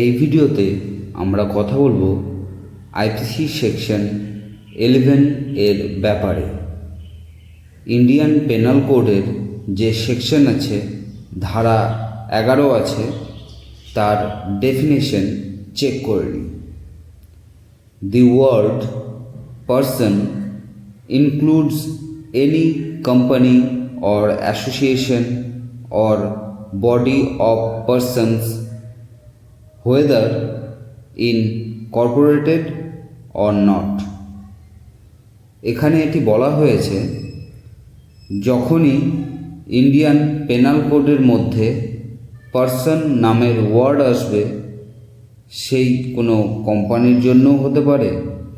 এই ভিডিওতে আমরা কথা বলবো আইপিসি সেকশন 11 এর ব্যাপারে। ইন্ডিয়ান পেনাল কোডের যে সেকশন আছে, ধারা 11 আছে, তার ডেফিনেশন চেক করে নিই। The word person includes any company or association or body of persons whether incorporated or not। এখানে এটি বলা হয়েছে, যখনই ইন্ডিয়ান পেনাল কোডের মধ্যে পারসন নামের ওয়ার্ড আসবে, সেই কোনো কোম্পানির জন্যও হতে পারে,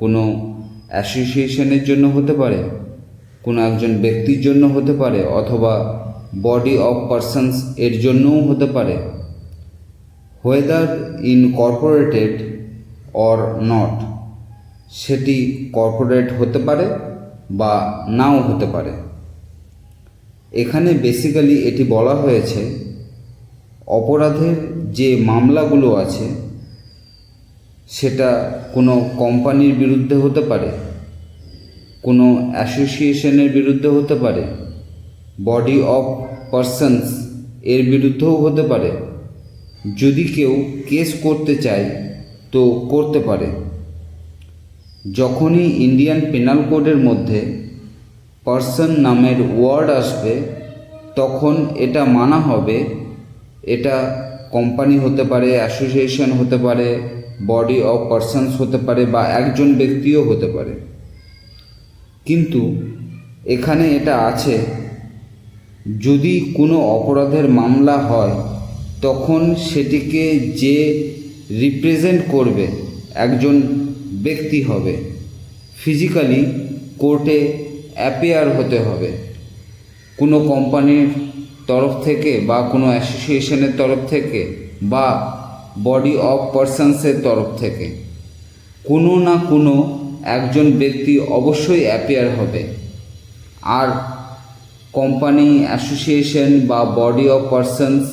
কোনো অ্যাসোসিয়েশনের জন্য হতে পারে, কোনো একজন ব্যক্তির জন্য হতে পারে, অথবা বডি অফ পারসনস এর জন্যও হতে পারে। হোয়েদার ইনকর্পোরেটেড অর নট, সেটি কর্পোরেট হতে পারে বা নাও হতে পারে। এখানে বেসিক্যালি এটি বলা হয়েছে, অপরাধের যে মামলাগুলো আছে সেটা কোনো কোম্পানির বিরুদ্ধে হতে পারে, কোনো অ্যাসোসিয়েশনের বিরুদ্ধে হতে পারে, বডি অফ পারসনস এর বিরুদ্ধেও হতে পারে। যদি কেউ কেস করতে চায় তো করতে পারে। যখনই ইন্ডিয়ান পেনাল কোডের মধ্যে পারসন নামের ওয়ার্ড আসবে, তখন এটা মানা হবে এটা কোম্পানি হতে পারে, অ্যাসোসিয়েশন হতে পারে, বডি অফ পারসনস হতে পারে, বা একজন ব্যক্তিও হতে পারে। কিন্তু এখানে এটা আছে, যদি কোনো অপরাধের মামলা হয় তখন সেটিকে যে রিপ্রেজেন্ট করবে একজন ব্যক্তি হবে, ফিজিক্যালি কোর্টে অ্যাপিয়ার হতে হবে। কোনো কোম্পানির তরফ থেকে বা কোনো অ্যাসোসিয়েশনের তরফ থেকে বা বডি অফ পারসনসের তরফ থেকে কোনো না কোনো একজন ব্যক্তি অবশ্যই অ্যাপিয়ার হবে। আর কোম্পানি, অ্যাসোসিয়েশন বা বডি অফ পারসনস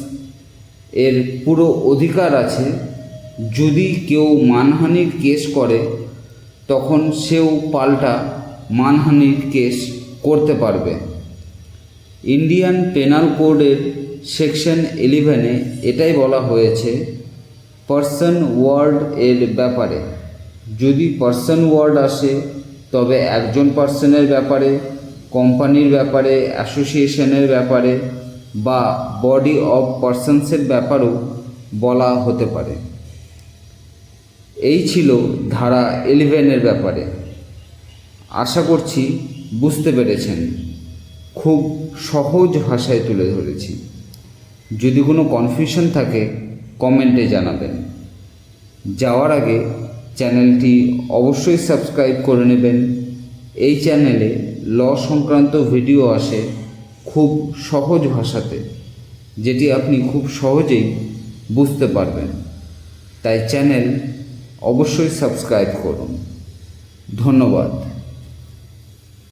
এর পুরো অধিকার আছে, যদি কেউ মানহানির কেস করে তখন সেও পাল্টা মানহানির কেস করতে পারবে। ইন্ডিয়ান পেনাল কোডের সেকশন 11-এ এটাই বলা হয়েছে পারসন ওয়ার্ড এর ব্যাপারে। যদি পারসন ওয়ার্ড আসে তবে একজন পার্সনের ব্যাপারে, কোম্পানির ব্যাপারে, অ্যাসোসিয়েশনের ব্যাপারে বা বডি অফ পারসনসের ব্যাপারেও বলা হতে পারে। এই ছিল ধারা 11-এর ব্যাপারে। আশা করছি বুঝতে পেরেছেন। খুব সহজ ভাষায় তুলে ধরেছি। যদি কোনো কনফিউশন থাকে কমেন্টে জানাবেন। যাওয়ার আগে চ্যানেলটি অবশ্যই সাবস্ক্রাইব করে নেবেন। এই চ্যানেলে ল সংক্রান্ত ভিডিও আসে খুব সহজ ভাষাতে, যেটি আপনি খুব সহজেই বুঝতে পারবেন। তাই চ্যানেল অবশ্যই সাবস্ক্রাইব করুন। ধন্যবাদ।